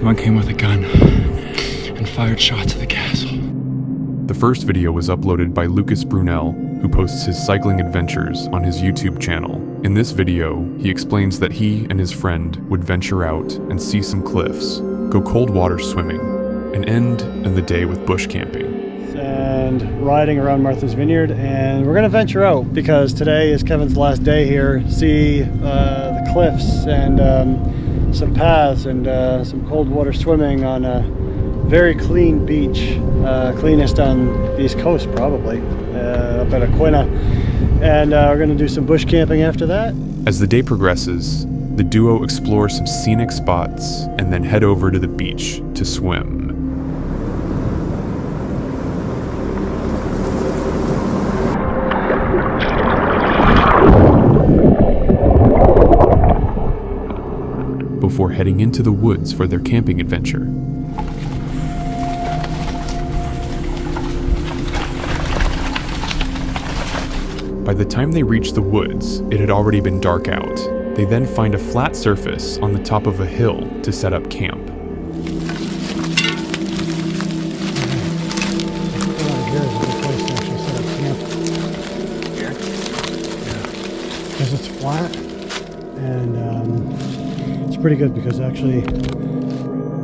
Someone came with a gun and fired shots at the castle. The first video was uploaded by Lucas Brunel, who posts his cycling adventures on his YouTube channel. In this video, he explains that he and his friend would venture out and see some cliffs, go cold water swimming, and end the day with bush camping. And riding around Martha's Vineyard, and we're gonna venture out because today is Kevin's last day here. See the cliffs and some paths and some cold water swimming on a very clean beach, cleanest on the East Coast probably, up at Aquina. And we're gonna do some bush camping after that. As the day progresses, the duo explore some scenic spots and then head over to the beach to swim. Before heading into the woods for their camping adventure. By the time they reach the woods, it had already been dark out. They then find a flat surface on the top of a hill to set up camp. Because it's flat and it's pretty good because actually...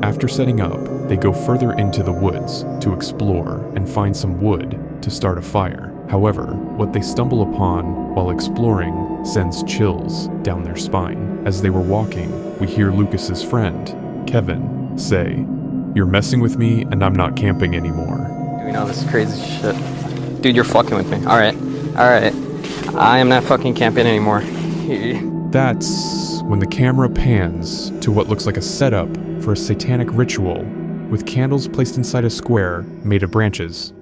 After setting up, they go further into the woods to explore and find some wood to start a fire. However, what they stumble upon while exploring sends chills down their spine. As they were walking, we hear Lucas's friend, Kevin, say, "You're messing with me and I'm not camping anymore." Doing all this crazy shit. Dude, you're fucking with me. Alright. I am not fucking camping anymore. That's when the camera pans to what looks like a setup for a satanic ritual with candles placed inside a square made of branches.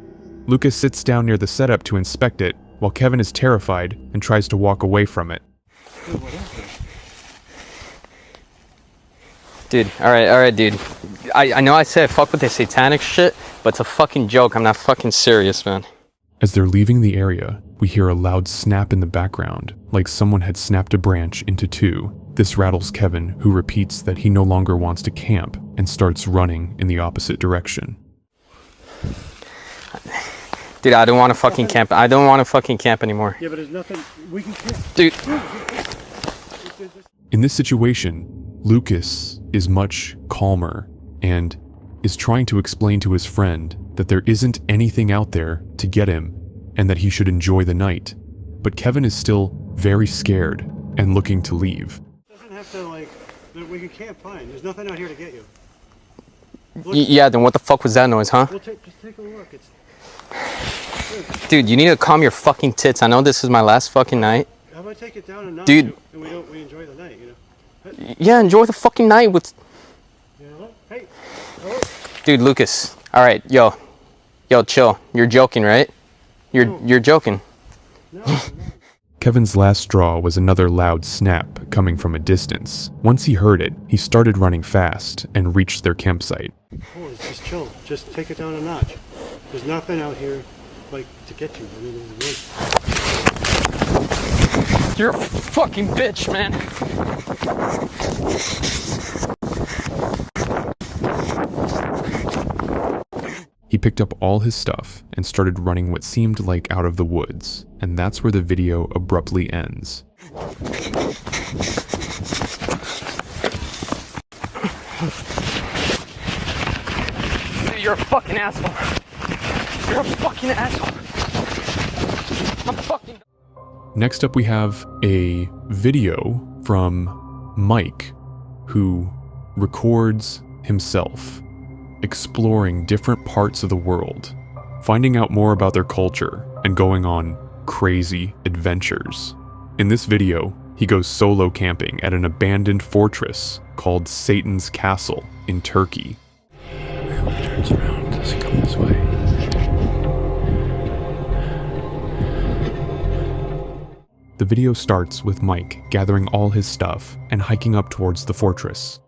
Lucas sits down near the setup to inspect it, while Kevin is terrified and tries to walk away from it. Dude, alright, dude. I know I said fuck with the satanic shit, but it's a fucking joke. I'm not fucking serious, man. As they're leaving the area, we hear a loud snap in the background, like someone had snapped a branch into two. This rattles Kevin, who repeats that he no longer wants to camp and starts running in the opposite direction. Dude, I don't want to fucking camp. I don't want to fucking camp anymore. Yeah, but there's nothing we can camp. Dude. In this situation, Lucas is much calmer and is trying to explain to his friend that there isn't anything out there to get him and that he should enjoy the night. But Kevin is still very scared and looking to leave. It doesn't have to, like, we can camp fine. There's nothing out here to get you. Yeah, then what the fuck was that noise, huh? Just take a look. It's... Dude, you need to calm your fucking tits. I know this is my last fucking night. How about I take it down a notch, dude, and we enjoy the night, you know? Yeah, enjoy the fucking night with... You know what? Hey. Dude, Lucas. Alright, yo, chill. You're joking, right? You're joking. No. Kevin's last straw was another loud snap coming from a distance. Once he heard it, he started running fast and reached their campsite. Oh, just chill. Just take it down a notch. There's nothing out here, like, to get you. I mean, you're a fucking bitch, man. He picked up all his stuff and started running what seemed like out of the woods, and that's where the video abruptly ends. You're a fucking asshole. You're a fucking asshole. I'm fucking... Next up we have a video from Mike, who records himself exploring different parts of the world, finding out more about their culture, and going on crazy adventures. In this video, he goes solo camping at an abandoned fortress called Satan's Castle in Turkey. I hope it turns around. It doesn't come this way. The video starts with Mike gathering all his stuff and hiking up towards the fortress.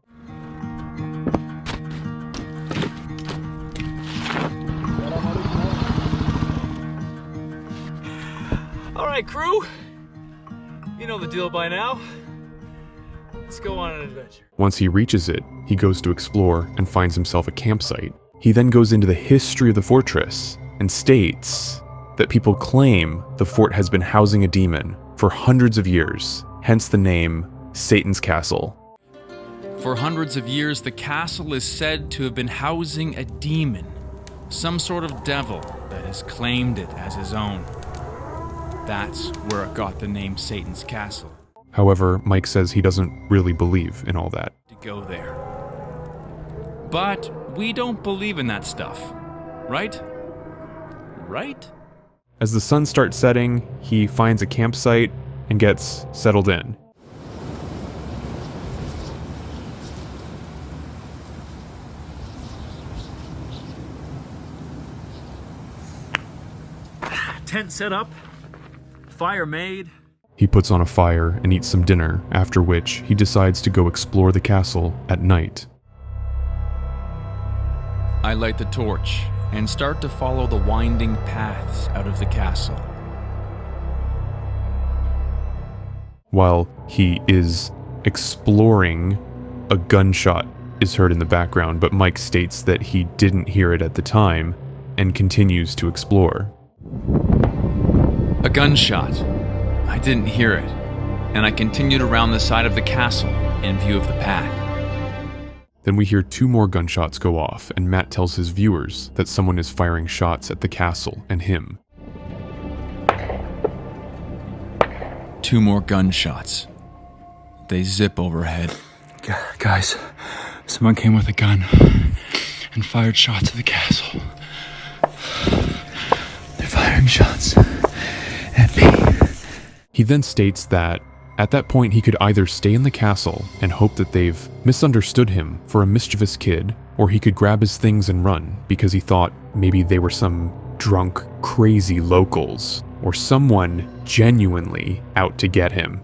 Alright, crew. You know the deal by now. Let's go on an adventure. Once he reaches it, he goes to explore and finds himself a campsite. He then goes into the history of the fortress and states that people claim the fort has been housing a demon for hundreds of years, hence the name Satan's Castle. For hundreds of years, the castle is said to have been housing a demon, some sort of devil that has claimed it as his own. That's where it got the name Satan's Castle. However, Mike says he doesn't really believe in all that. To go there. But we don't believe in that stuff, right? Right? As the sun starts setting, he finds a campsite and gets settled in. Tent set up, fire made. He puts on a fire and eats some dinner, after which he decides to go explore the castle at night. I light the torch and start to follow the winding paths out of the castle. While he is exploring, a gunshot is heard in the background, but Mike states that he didn't hear it at the time and continues to explore. A gunshot. I didn't hear it, and I continued around the side of the castle in view of the path. Then we hear 2 more gunshots go off, and Matt tells his viewers that someone is firing shots at the castle and him. 2 more gunshots. They zip overhead. Guys, someone came with a gun and fired shots at the castle. They're firing shots at me. He then states that at that point he could either stay in the castle and hope that they've misunderstood him for a mischievous kid, or he could grab his things and run because he thought maybe they were some drunk, crazy locals or someone genuinely out to get him.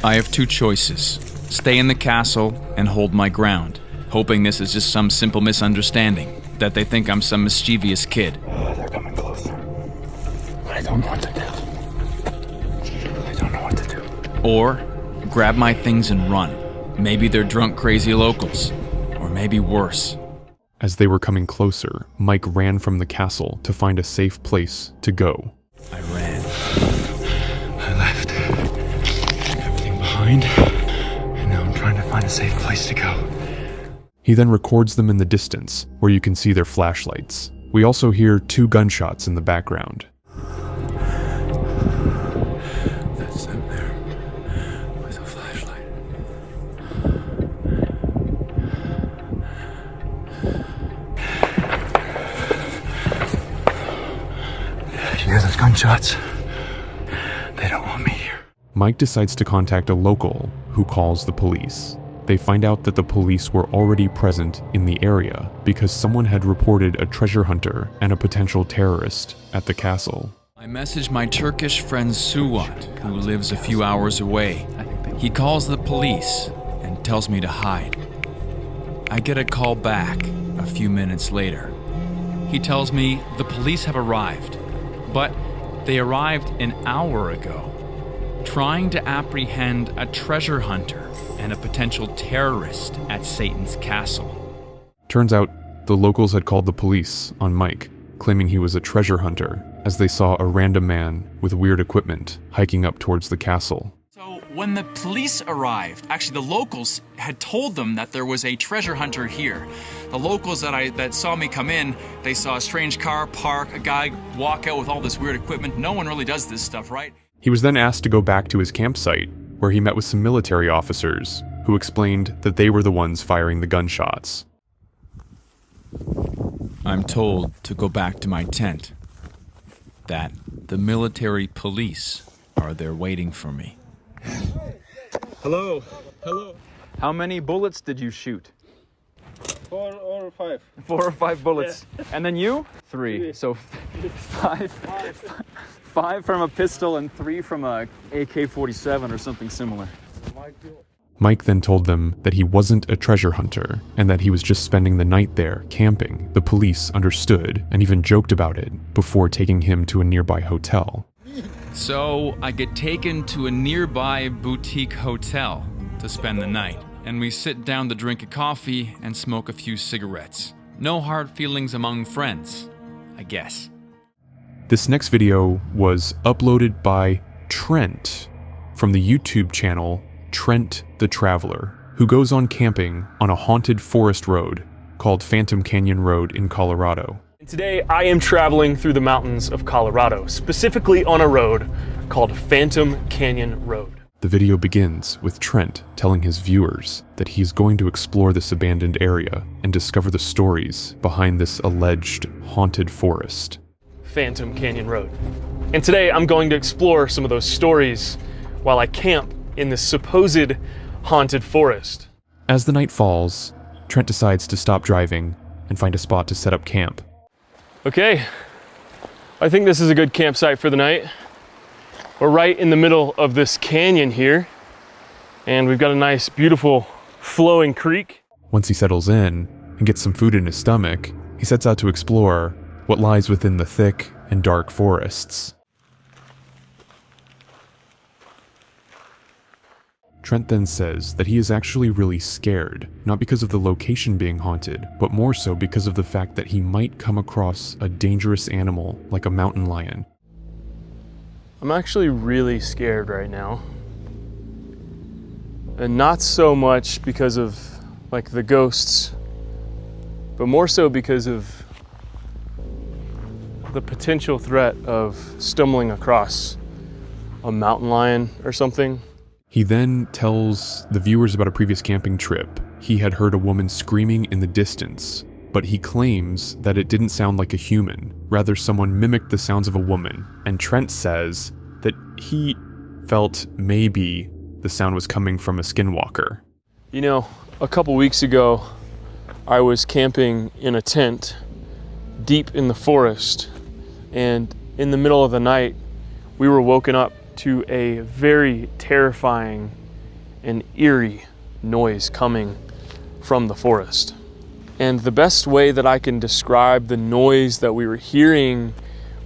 I have 2 choices. Stay in the castle and hold my ground, hoping this is just some simple misunderstanding, that they think I'm some mischievous kid. They're coming closer. I don't know what to do. I don't know what to do. Or grab my things and run. Maybe they're drunk, crazy locals. Or maybe worse. As they were coming closer, Mike ran from the castle to find a safe place to go. I ran. I left everything behind, and now I'm trying to find a safe place to go. He then records them in the distance, where you can see their flashlights. We also hear 2 gunshots in the background. That's them there, with a flashlight. You hear those gunshots? They don't want me here. Mike decides to contact a local, who calls the police. They find out that the police were already present in the area because someone had reported a treasure hunter and a potential terrorist at the castle. I message my Turkish friend Suat, who lives a few hours away. He calls the police and tells me to hide. I get a call back a few minutes later. He tells me the police have arrived, but they arrived an hour ago, trying to apprehend a treasure hunter and a potential terrorist at Satan's Castle. Turns out, the locals had called the police on Mike, claiming he was a treasure hunter, as they saw a random man with weird equipment hiking up towards the castle. So when the police arrived, actually the locals had told them that there was a treasure hunter here. The locals that saw me come in, they saw a strange car park, a guy walk out with all this weird equipment. No one really does this stuff, right? He was then asked to go back to his campsite, where he met with some military officers, who explained that they were the ones firing the gunshots. I'm told to go back to my tent, that the military police are there waiting for me. Hello. Hello. How many bullets did you shoot? 4 or 5. 4 or 5 bullets. And then you? 3. So 5 from a pistol and 3 from a AK-47 or something similar. Mike then told them that he wasn't a treasure hunter and that he was just spending the night there camping. The police understood and even joked about it before taking him to a nearby hotel. So I get taken to a nearby boutique hotel. to spend the night, and we sit down to drink a coffee and smoke a few cigarettes. No hard feelings among friends, I guess. This next video was uploaded by Trent from the YouTube channel Trent the Traveler, who goes on camping on a haunted forest road called Phantom Canyon Road in Colorado. Today I am traveling through the mountains of Colorado, specifically on a road called Phantom Canyon Road. The video begins with Trent telling his viewers that he's going to explore this abandoned area and discover the stories behind this alleged haunted forest. Phantom Canyon Road. And today I'm going to explore some of those stories while I camp in this supposed haunted forest. As the night falls, Trent decides to stop driving and find a spot to set up camp. Okay, I think this is a good campsite for the night. We're right in the middle of this canyon here, and we've got a nice, beautiful, flowing creek. Once he settles in and gets some food in his stomach, he sets out to explore what lies within the thick and dark forests. Trent then says that he is actually really scared, not because of the location being haunted, but more so because of the fact that he might come across a dangerous animal like a mountain lion. I'm actually really scared right now. And not so much because of like the ghosts, but more so because of the potential threat of stumbling across a mountain lion or something. He then tells the viewers about a previous camping trip. He had heard a woman screaming in the distance, but he claims that it didn't sound like a human. Rather, someone mimicked the sounds of a woman. And Trent says that he felt maybe the sound was coming from a skinwalker. You know, a couple weeks ago, I was camping in a tent deep in the forest, and in the middle of the night, we were woken up to a very terrifying and eerie noise coming from the forest. And the best way that I can describe the noise that we were hearing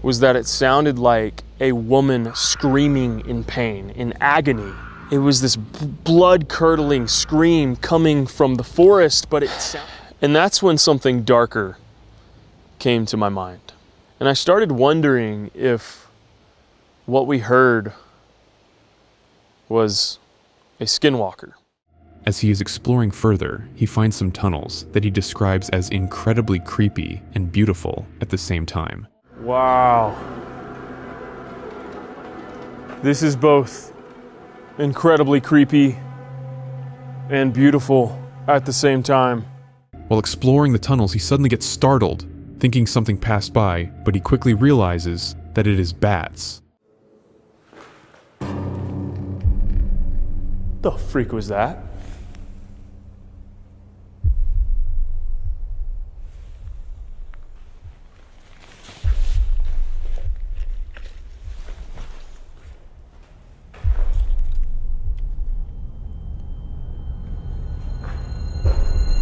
was that it sounded like a woman screaming in pain, in agony. It was this blood-curdling scream coming from the forest, but it sounded... And that's when something darker came to my mind. And I started wondering if what we heard was a skinwalker. As he is exploring further, he finds some tunnels that he describes as incredibly creepy and beautiful at the same time. Wow. This is both incredibly creepy and beautiful at the same time. While exploring the tunnels, he suddenly gets startled, thinking something passed by, but he quickly realizes that it is bats. The freak was that?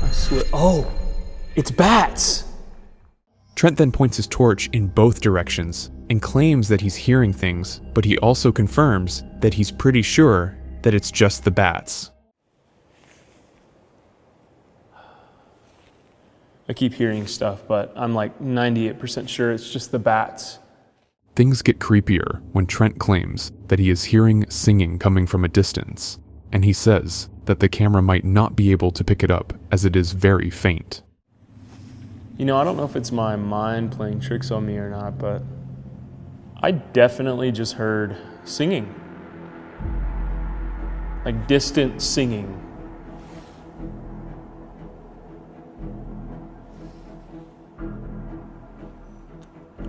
I swear. Oh, it's bats. Trent then points his torch in both directions and claims that he's hearing things, but he also confirms that he's pretty sure that it's just the bats. I keep hearing stuff, but I'm like 98% sure it's just the bats. Things get creepier when Trent claims that he is hearing singing coming from a distance, and he says that the camera might not be able to pick it up as it is very faint. You know, I don't know if it's my mind playing tricks on me or not, but I definitely just heard singing. Like distant singing.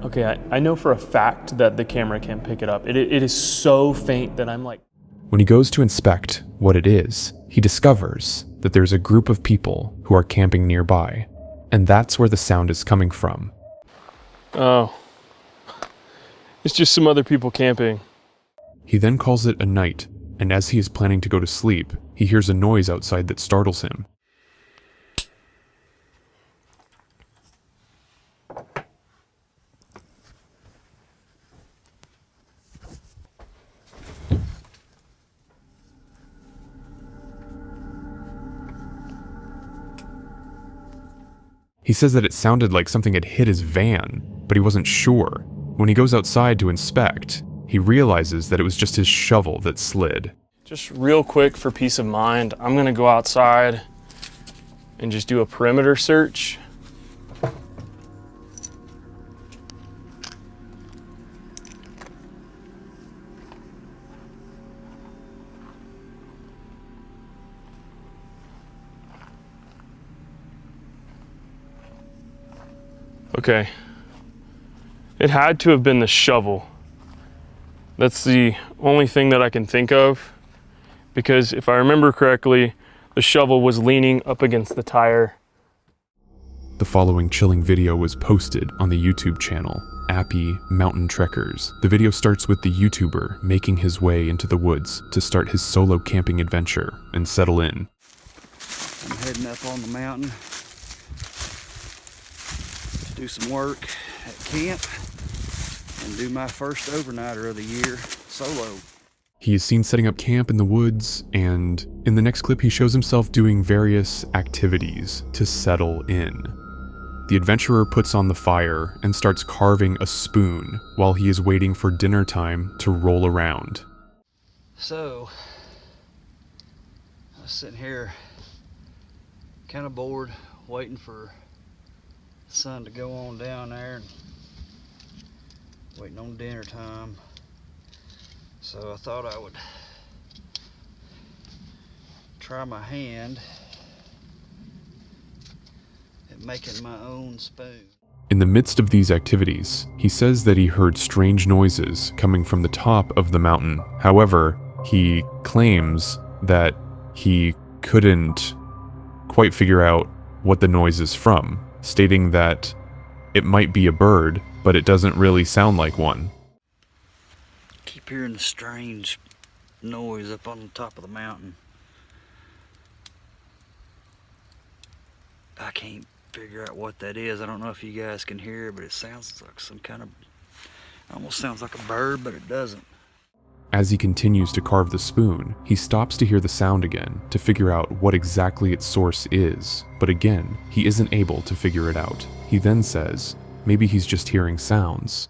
Okay, I know for a fact that the camera can't pick it up. It is so faint that I'm like... When he goes to inspect what it is, he discovers that there's a group of people who are camping nearby, and that's where the sound is coming from. Oh. It's just some other people camping. He then calls it a night, and as he is planning to go to sleep, he hears a noise outside that startles him. He says that it sounded like something had hit his van, but he wasn't sure. When he goes outside to inspect, he realizes that it was just his shovel that slid. Just real quick for peace of mind, I'm gonna go outside and just do a perimeter search. Okay, it had to have been the shovel. That's the only thing that I can think of, because if I remember correctly, the shovel was leaning up against the tire. The following chilling video was posted on the YouTube channel, Appy Mountain Trekkers. The video starts with the YouTuber making his way into the woods to start his solo camping adventure and settle in. I'm heading up on the mountain to do some work at camp and do my first overnighter of the year solo. He is seen setting up camp in the woods, and in the next clip he shows himself doing various activities to settle in. The adventurer puts on the fire and starts carving a spoon while he is waiting for dinner time to roll around. So, I was sitting here kind of bored, waiting for the sun to go on down there and waiting on dinner time. So I thought I would try my hand at making my own spoon. In the midst of these activities, he says that he heard strange noises coming from the top of the mountain. However, he claims that he couldn't quite figure out what the noise is from, stating that it might be a bird, but it doesn't really sound like one. Keep hearing the strange noise up on the top of the mountain. I can't figure out what that is. I don't know if you guys can hear it, but it sounds like some kind of, almost sounds like a bird, but it doesn't. As he continues to carve the spoon, he stops to hear the sound again to figure out what exactly its source is, but again, he isn't able to figure it out. He then says, maybe he's just hearing sounds.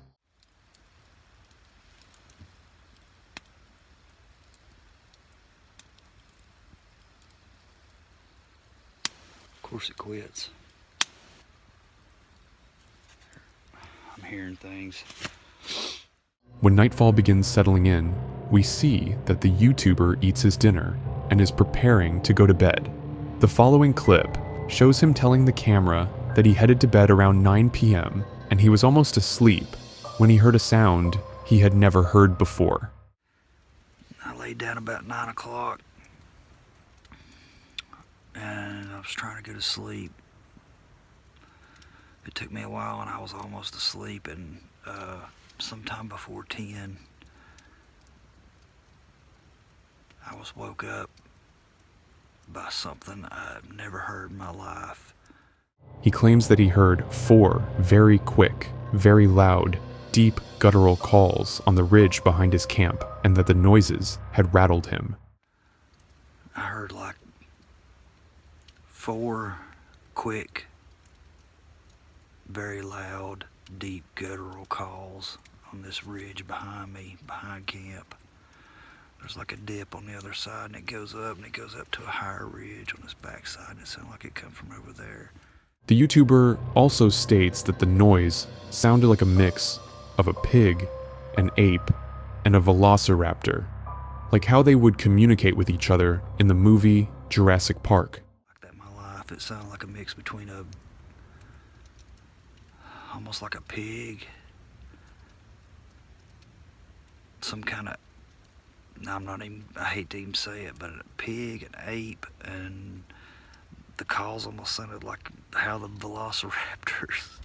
Of course it quits. I'm hearing things. When nightfall begins settling in, we see that the YouTuber eats his dinner and is preparing to go to bed. The following clip shows him telling the camera that he headed to bed around 9 p.m. and he was almost asleep when he heard a sound he had never heard before. I laid down about 9 o'clock and I was trying to go to sleep. It took me a while and I was almost asleep, and sometime before 10 I was woke up by something I've never heard in my life. He claims that he heard 4 very quick, very loud, deep guttural calls on the ridge behind his camp, and that the noises had rattled him. I heard like 4 quick, very loud, deep guttural calls on this ridge behind me, behind camp. There's like a dip on the other side, and it goes up to a higher ridge on this backside, and it sounded like it come from over there. The YouTuber also states that the noise sounded like a mix of a pig, an ape, and a velociraptor, like how they would communicate with each other in the movie Jurassic Park. Like that in my life, it sounded like a mix between almost like a pig, some kind of, I hate to even say it, but a pig, an ape, and the calls almost sounded like how the velociraptors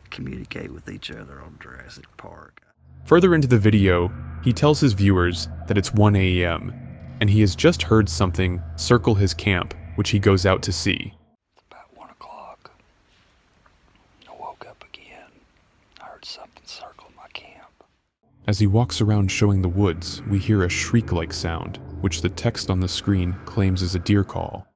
communicate with each other on Jurassic Park. Further into the video, he tells his viewers that it's 1 a.m. and he has just heard something circle his camp, which he goes out to see. About 1 o'clock, I woke up again. I heard something circle my camp. As he walks around showing the woods, we hear a shriek-like sound, which the text on the screen claims is a deer call.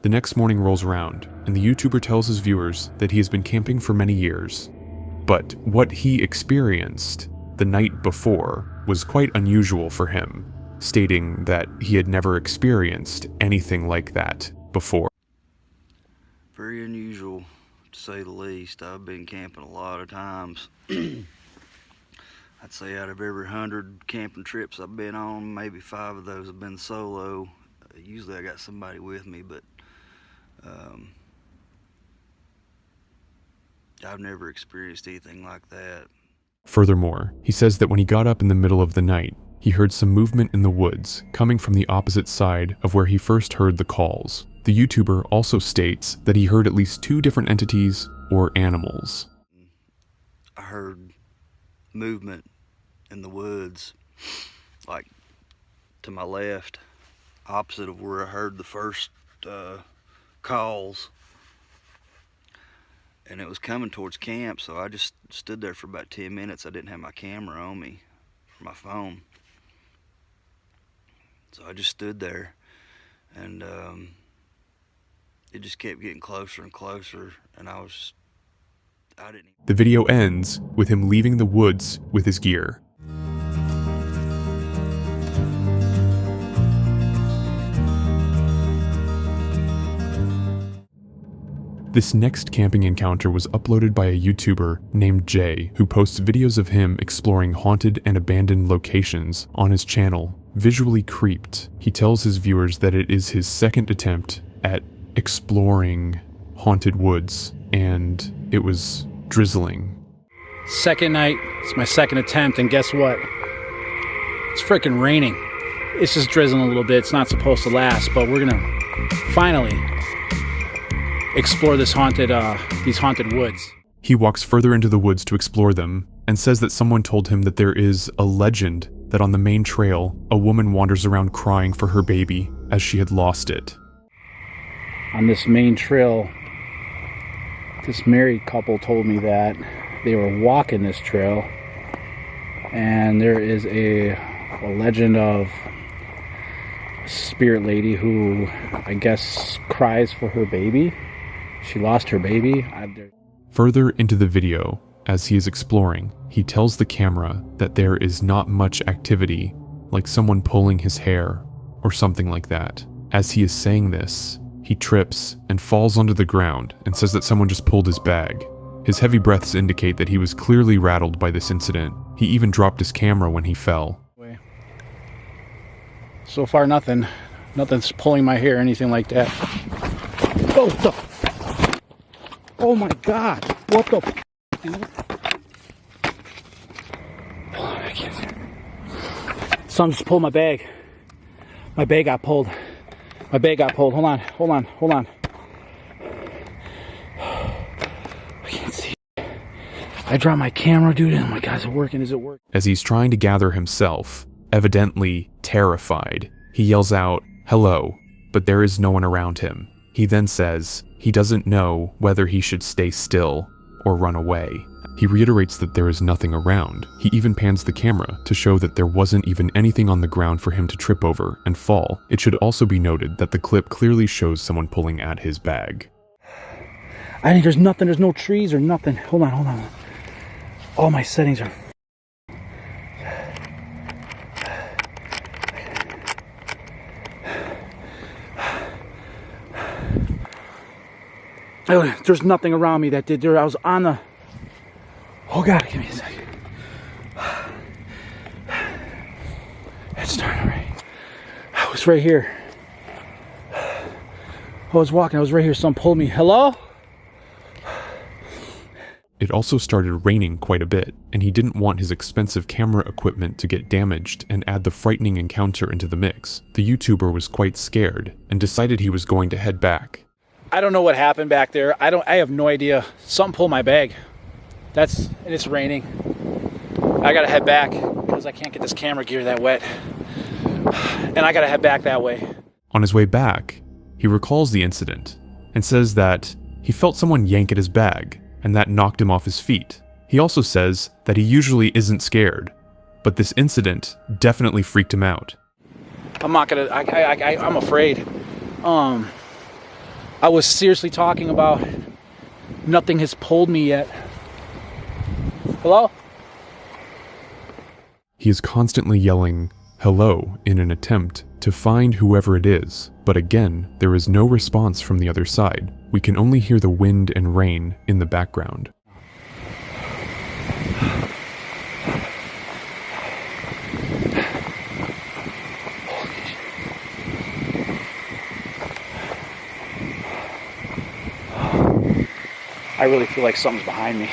The next morning rolls around, and the YouTuber tells his viewers that he has been camping for many years. But what he experienced the night before was quite unusual for him, stating that he had never experienced anything like that before. Very unusual, to say the least. I've been camping a lot of times. I'd say out of every 100 camping trips I've been on, maybe 5 of those have been solo. Usually I got somebody with me, but I've never experienced anything like that. Furthermore, he says that when he got up in the middle of the night, he heard some movement in the woods coming from the opposite side of where he first heard the calls. The YouTuber also states that he heard at least 2 different entities or animals. I heard movement in the woods, like to my left, opposite of where I heard the first calls. And it was coming towards camp, so I just stood there for about 10 minutes. I didn't have my camera on me, or my phone. So I just stood there, and it just kept getting closer and closer, and I didn't. The video ends with him leaving the woods with his gear. This next camping encounter was uploaded by a YouTuber named Jay, who posts videos of him exploring haunted and abandoned locations on his channel, Visually Creeped. He tells his viewers that it is his second attempt at exploring haunted woods, and it was drizzling. Second night, it's my second attempt, and guess what? It's freaking raining. It's just drizzling a little bit. It's not supposed to last, but we're gonna finally explore these haunted woods. He walks further into the woods to explore them, and says that someone told him that there is a legend that on the main trail, a woman wanders around crying for her baby as she had lost it. On this main trail, this married couple told me that they were walking this trail, and there is a legend of a spirit lady who, I guess, cries for her baby. She lost her baby. Further into the video, as he is exploring, he tells the camera that there is not much activity, like someone pulling his hair or something like that. As he is saying this, he trips and falls onto the ground and says that someone just pulled his bag. His heavy breaths indicate that he was clearly rattled by this incident. He even dropped his camera when he fell. So far, nothing's pulling my hair or anything like that. Oh my God, what the f, dude? I can't see. Someone just pulled my bag. My bag got pulled. My bag got pulled. Hold on. I can't see. I dropped my camera, dude. Oh my God, is it working? As he's trying to gather himself, evidently terrified, he yells out, "Hello," but there is no one around him. He then says he doesn't know whether he should stay still or run away. He reiterates that there is nothing around. He even pans the camera to show that there wasn't even anything on the ground for him to trip over and fall. It should also be noted that the clip clearly shows someone pulling at his bag. I think there's nothing, there's no trees or nothing. Hold on. All my settings are... There's nothing around me that did there. I was on the... Oh God, give me a second. It's starting to rain. I was right here. I was walking, I was right here. Someone pulled me. Hello? It also started raining quite a bit, and he didn't want his expensive camera equipment to get damaged and add the frightening encounter into the mix. The YouTuber was quite scared and decided he was going to head back. I don't know what happened back there. I have no idea. Something pulled my bag. And it's raining. I gotta head back because I can't get this camera gear that wet. And I gotta head back that way. On his way back, he recalls the incident and says that he felt someone yank at his bag and that knocked him off his feet. He also says that he usually isn't scared, but this incident definitely freaked him out. I'm not gonna, I'm afraid. I was seriously talking about. Nothing has pulled me yet. Hello? He is constantly yelling, "Hello," in an attempt to find whoever it is, but again, there is no response from the other side. We can only hear the wind and rain in the background. I really feel like something's behind me.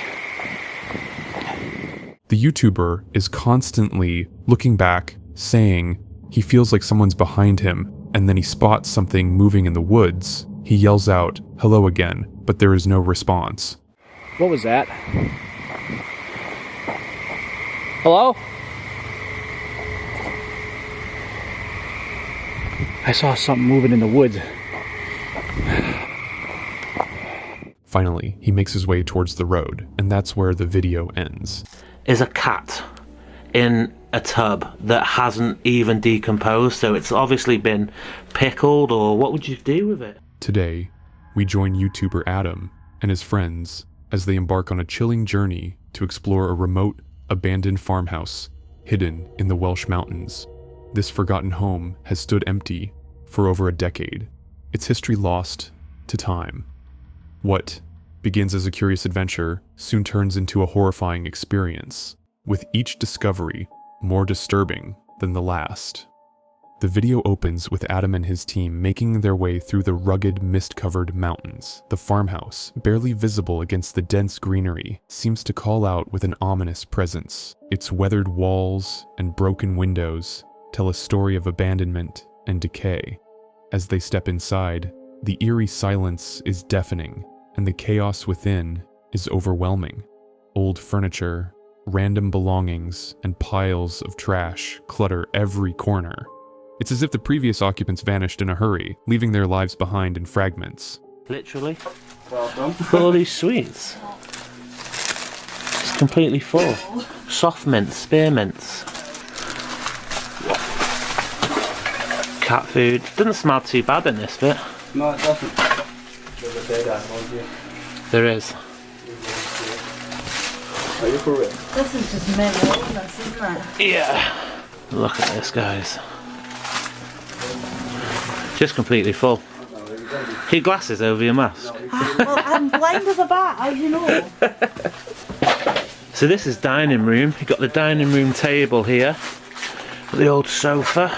The YouTuber is constantly looking back, saying he feels like someone's behind him, and then he spots something moving in the woods. He yells out, "Hello" again, but there is no response. What was that? Hello? I saw something moving in the woods. Finally, he makes his way towards the road, and that's where the video ends. Is a cat in a tub that hasn't even decomposed, so it's obviously been pickled, or what would you do with it? Today, we join YouTuber Adam and his friends as they embark on a chilling journey to explore a remote, abandoned farmhouse hidden in the Welsh mountains. This forgotten home has stood empty for over a decade, its history lost to time. What begins as a curious adventure soon turns into a horrifying experience, with each discovery more disturbing than the last. The video opens with Adam and his team making their way through the rugged, mist-covered mountains. The farmhouse, barely visible against the dense greenery, seems to call out with an ominous presence. Its weathered walls and broken windows tell a story of abandonment and decay. As they step inside, the eerie silence is deafening, and the chaos within is overwhelming. Old furniture, random belongings, and piles of trash clutter every corner. It's as if the previous occupants vanished in a hurry, leaving their lives behind in fragments. Literally. Full of these sweets. It's completely full. Soft mints, spearmints. Cat food. Doesn't smell too bad in this bit. No, it doesn't. There's a dead animal here. There is. Are you for real? This is just mental illness, isn't it? Yeah. Look at this, guys. Just completely full. Keep your glasses over your mask. Well, I'm blind as a bat, how do you know? So this is dining room. You've got the dining room table here. The old sofa.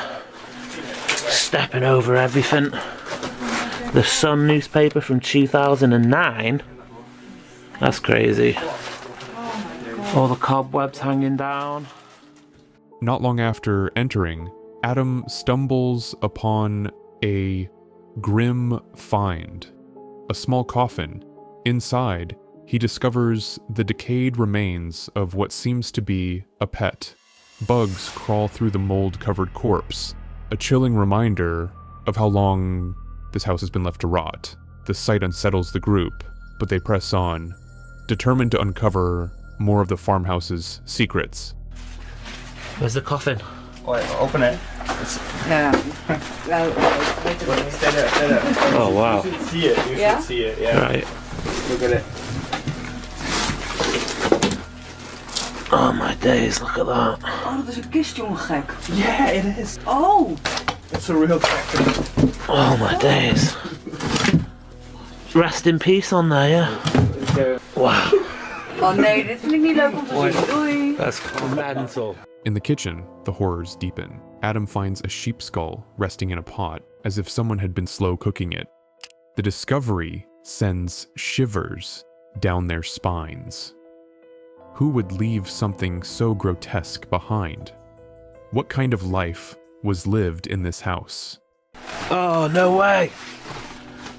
Stepping over everything. The Sun newspaper from 2009. That's crazy. All the cobwebs hanging down. Not long after entering, Adam stumbles upon a grim find. A small coffin. Inside, he discovers the decayed remains of what seems to be a pet. Bugs crawl through the mold-covered corpse, a chilling reminder of how long this house has been left to rot. The sight unsettles the group, but they press on, determined to uncover more of the farmhouse's secrets. Where's the coffin? Wait, open it. Yeah. Stay there. Oh wow. You should see it. You should see it. Yeah. Right. Look at it. Oh my days, look at that. Oh, dat is een kist, jongen, gek. Yeah, it is. Oh! It's a real tractor. Oh my days. Rest in peace on there, yeah? Wow. Oh nee, dit vind ik niet leuk om te zien. Doei! That's mental. In the kitchen, the horrors deepen. Adam finds a sheep skull resting in a pot, as if someone had been slow cooking it. The discovery sends shivers down their spines. Who would leave something so grotesque behind? What kind of life was lived in this house? Oh, no way.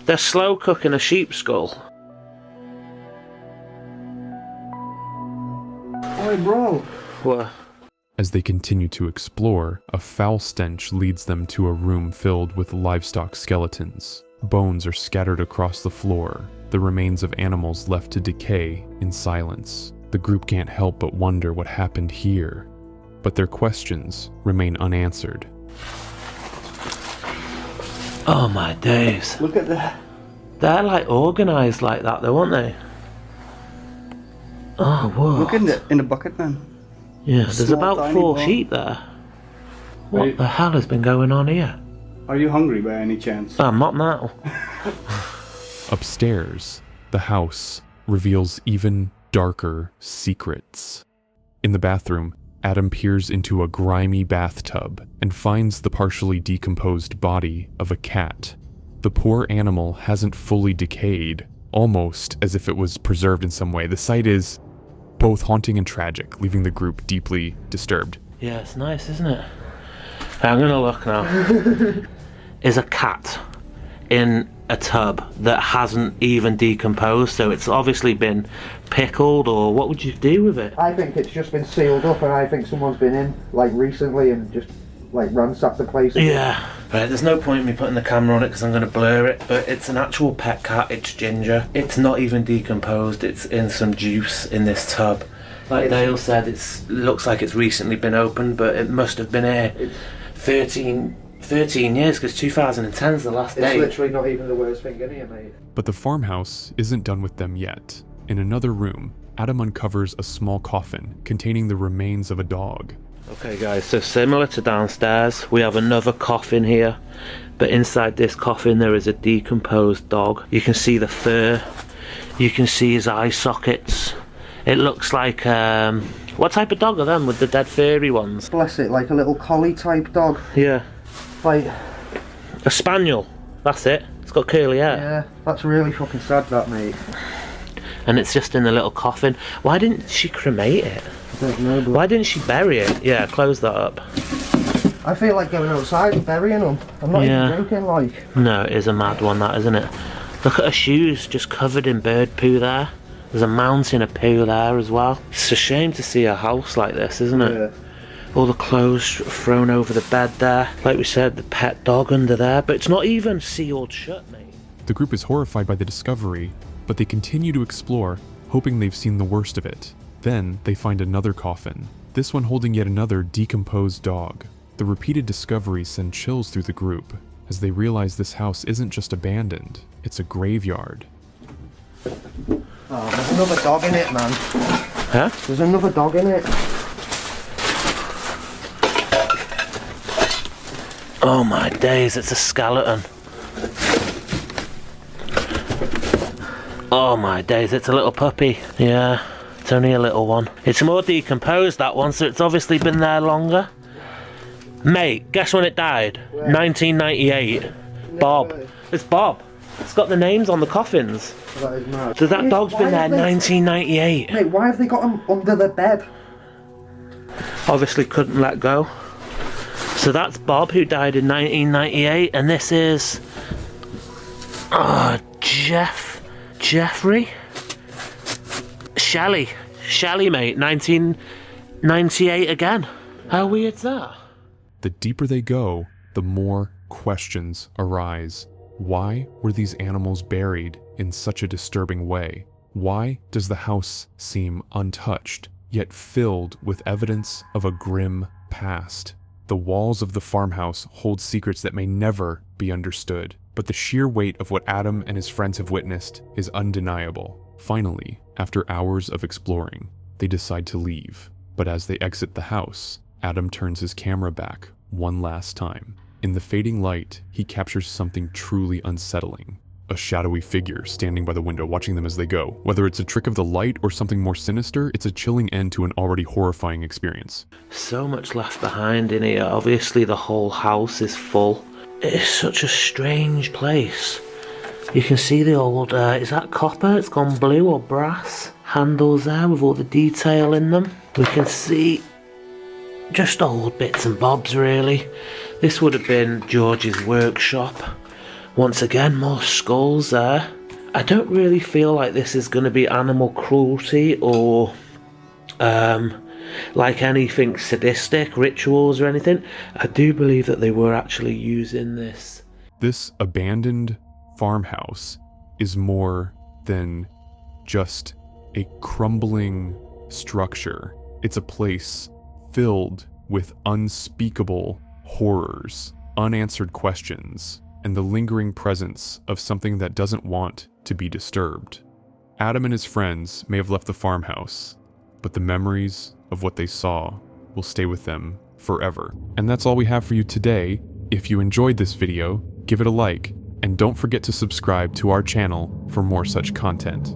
They're slow cooking a sheep skull. Hey, bro. What? As they continue to explore, a foul stench leads them to a room filled with livestock skeletons. Bones are scattered across the floor, the remains of animals left to decay in silence. The group can't help but wonder what happened here, but their questions remain unanswered. Oh my days. Look at that. They're like organised like that though, aren't they? Oh, whoa. Look in the bucket, man. Yeah, there's Small, about tiny 4 ball. sheep there. What the hell has been going on here? Are you hungry by any chance? I'm not now. Upstairs, the house reveals even darker secrets. In the bathroom, Adam peers into a grimy bathtub and finds the partially decomposed body of a cat. The poor animal hasn't fully decayed, almost as if it was preserved in some way. The sight is both haunting and tragic, leaving the group deeply disturbed. Yeah, it's nice, isn't it? I'm gonna look now. Is a cat in a tub that hasn't even decomposed, so it's obviously been pickled, or what would you do with it? I think it's just been sealed up, and I think someone's been in, like, recently and just, like, ransacked the place. Yeah. Right, there's no point in me putting the camera on it because I'm going to blur it, but it's an actual pet cat. It's Ginger. It's not even decomposed. It's in some juice in this tub. Like Dale said, it looks like it's recently been opened, but it must have been here 13 years, because 2010 is the last day. It's literally not even the worst thing in here, mate. But the farmhouse isn't done with them yet. In another room, Adam uncovers a small coffin containing the remains of a dog. Okay guys, so similar to downstairs, we have another coffin here, but inside this coffin there is a decomposed dog. You can see the fur, you can see his eye sockets. It looks like, what type of dog are them with the dead furry ones? Bless it, like a little collie type dog. Yeah. Like a spaniel, that's it. It's got curly hair. Yeah, that's really fucking sad, that, mate. And it's just in a little coffin. Why didn't she cremate it? I don't know, but why didn't she bury it? Yeah, close that up. I feel like going outside and burying them. I'm not even joking, like. No, it is a mad one, that, isn't it? Look at her shoes, just covered in bird poo there. There's a mountain of poo there as well. It's a shame to see a house like this, isn't it? Yeah. All the clothes thrown over the bed there. Like we said, the pet dog under there, but it's not even sealed shut, mate. The group is horrified by the discovery, but they continue to explore, hoping they've seen the worst of it. Then they find another coffin, this one holding yet another decomposed dog. The repeated discoveries send chills through the group, as they realize this house isn't just abandoned, it's a graveyard. Oh, there's another dog in it, man. Huh? There's another dog in it. Oh my days, it's a skeleton. Oh my days, it's a little puppy. Yeah, it's only a little one. It's more decomposed, that one, so it's obviously been there longer. Mate, guess when it died? Where? 1998. No Bob. way. It's Bob. It's got the names on the coffins. That is mad. So that dog's been there Why have they- 1998. Mate, why have they got him under the bed? Obviously couldn't let go. So that's Bob, who died in 1998, and this is Jeffrey? Shelley, mate, 1998 again. How weird's that? The deeper they go, the more questions arise. Why were these animals buried in such a disturbing way? Why does the house seem untouched, yet filled with evidence of a grim past? The walls of the farmhouse hold secrets that may never be understood, but the sheer weight of what Adam and his friends have witnessed is undeniable. Finally, after hours of exploring, they decide to leave. But as they exit the house, Adam turns his camera back one last time. In the fading light, he captures something truly unsettling. A shadowy figure standing by the window watching them as they go. Whether it's a trick of the light or something more sinister, it's a chilling end to an already horrifying experience. So much left behind in here. Obviously the whole house is full. It is such a strange place. You can see the old, is that copper? It's gone blue or brass. Handles there with all the detail in them. We can see just old bits and bobs really. This would have been George's workshop. Once again, more skulls there. I don't really feel like this is going to be animal cruelty or like anything sadistic, rituals or anything. I do believe that they were actually using this. This abandoned farmhouse is more than just a crumbling structure. It's a place filled with unspeakable horrors, unanswered questions, and the lingering presence of something that doesn't want to be disturbed. Adam and his friends may have left the farmhouse, but the memories of what they saw will stay with them forever. And that's all we have for you today. If you enjoyed this video, give it a like, and don't forget to subscribe to our channel for more such content.